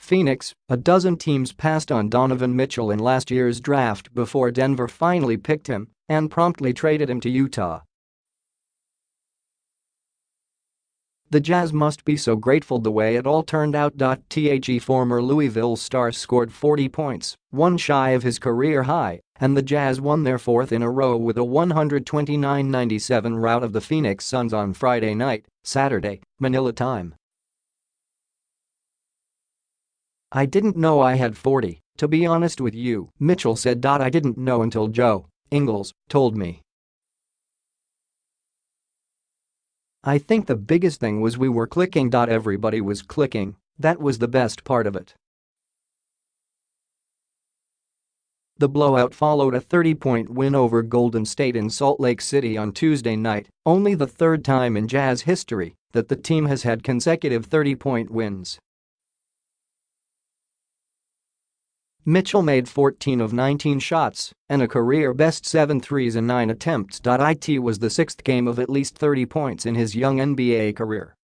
Phoenix, a dozen teams passed on Donovan Mitchell in last year's draft before Denver finally picked him and promptly traded him to Utah. The Jazz must be so grateful the way it all turned out. The former Louisville star scored 40 points, one shy of his career high, and the Jazz won their fourth in a row with a 129-97 rout of the Phoenix Suns on Friday night, Saturday, Manila time. "I didn't know I had 40, to be honest with you," Mitchell said. "I didn't know until Jay.Ingles told me. I think the biggest thing was we were clicking. Everybody was clicking, that was the best part of it." The blowout followed a 30-point win over Golden State in Salt Lake City on Tuesday night, only the third time in Jazz history that the team has had consecutive 30-point wins. Mitchell made 14 of 19 shots and a career-best 7 threes and 9 attempts. It was the sixth game of at least 30 points in his young NBA career.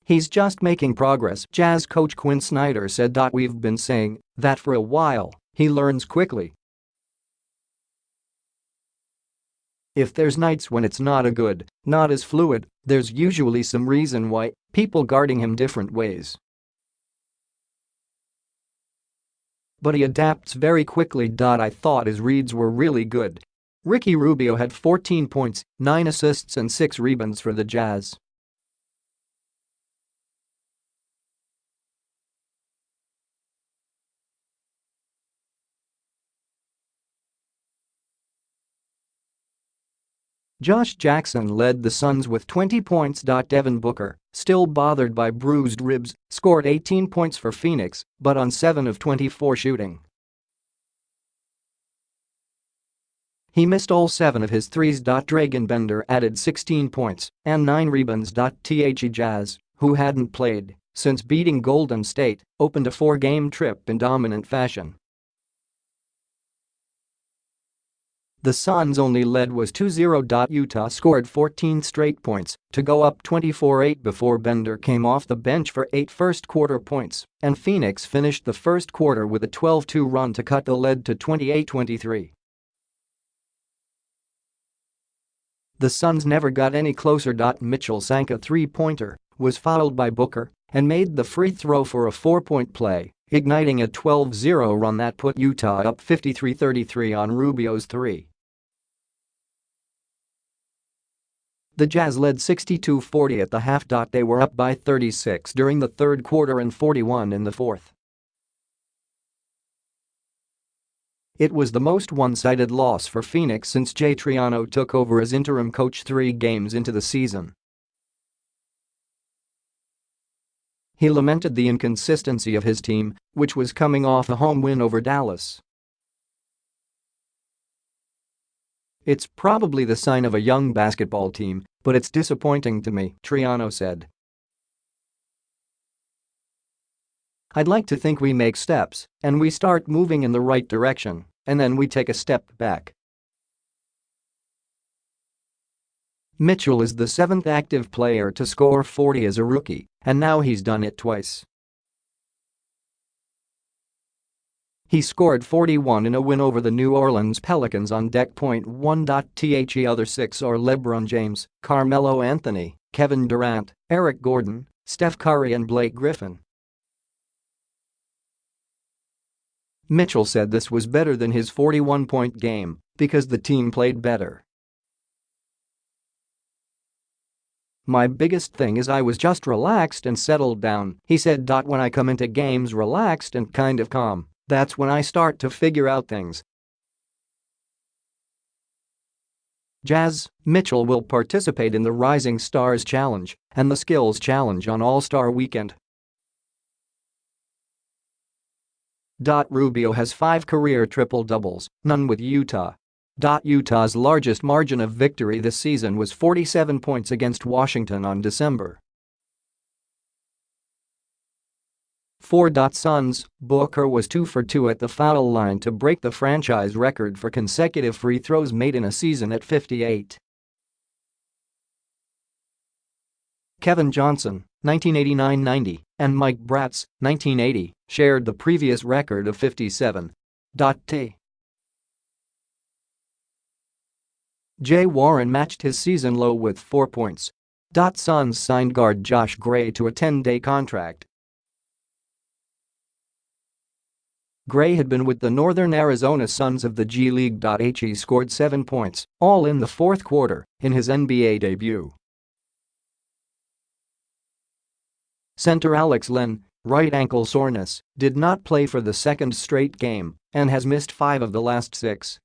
"He's just making progress," Jazz coach Quin Snyder said. "We've been saying that for a while, he learns quickly. If there's nights when it's not as fluid, there's usually some reason why, people guarding him different ways. But he adapts very quickly. I thought his reads were really good." Ricky Rubio had 14 points, 9 assists and 6 rebounds for the Jazz. Josh Jackson led the Suns with 20 points. Devin Booker, still bothered by bruised ribs, scored 18 points for Phoenix, but on 7 of 24 shooting. He missed all 7 of his threes. Dragan Bender added 16 points and 9 rebounds. The Jazz, who hadn't played since beating Golden State, opened a 4-game trip in dominant fashion. The Suns' only lead was 2-0. Utah scored 14 straight points to go up 24-8 before Bender came off the bench for 8 first-quarter points, and Phoenix finished the first quarter with a 12-2 run to cut the lead to 28-23. The Suns never got any closer. Mitchell sank a three-pointer, was fouled by Booker, and made the free throw for a 4-point play, igniting a 12-0 run that put Utah up 53-33 on Rubio's three. The Jazz led 62-40 at the half. They were up by 36 during the third quarter and 41 in the fourth. It was the most one-sided loss for Phoenix since Jay Triano took over as interim coach 3 games into the season. He lamented the inconsistency of his team, which was coming off a home win over Dallas. "It's probably the sign of a young basketball team, but it's disappointing to me," Triano said. "I'd like to think we make steps and we start moving in the right direction, and then we take a step back." Mitchell is the 7th active player to score 40 as a rookie, and now he's done it twice. He scored 41 in a win over the New Orleans Pelicans on deck. 1.The other 6 are LeBron James, Carmelo Anthony, Kevin Durant, Eric Gordon, Steph Curry and Blake Griffin. Mitchell said this was better than his 41-point game because the team played better. "My biggest thing is I was just relaxed and settled down," he said. "When I come into games relaxed and kind of calm, that's when I start to figure out things." Jazz, Mitchell will participate in the Rising Stars Challenge and the Skills Challenge on All-Star Weekend. Rubio has 5 career triple-doubles, none with Utah. Utah's largest margin of victory this season was 47 points against Washington on December. 4. Suns, Booker was 2 for 2 at the foul line to break the franchise record for consecutive free throws made in a season at 58. Kevin Johnson, 1989-90, and Mike Bratz, 1980, shared the previous record of 57.T. Jay Warren matched his season low with 4 points. Suns signed guard Josh Gray to a 10-day contract. Gray had been with the Northern Arizona Suns of the G League. He scored 7 points, all in the fourth quarter, in his NBA debut. Center Alex Len, right ankle soreness, did not play for the second straight game and has missed 5 of the last 6.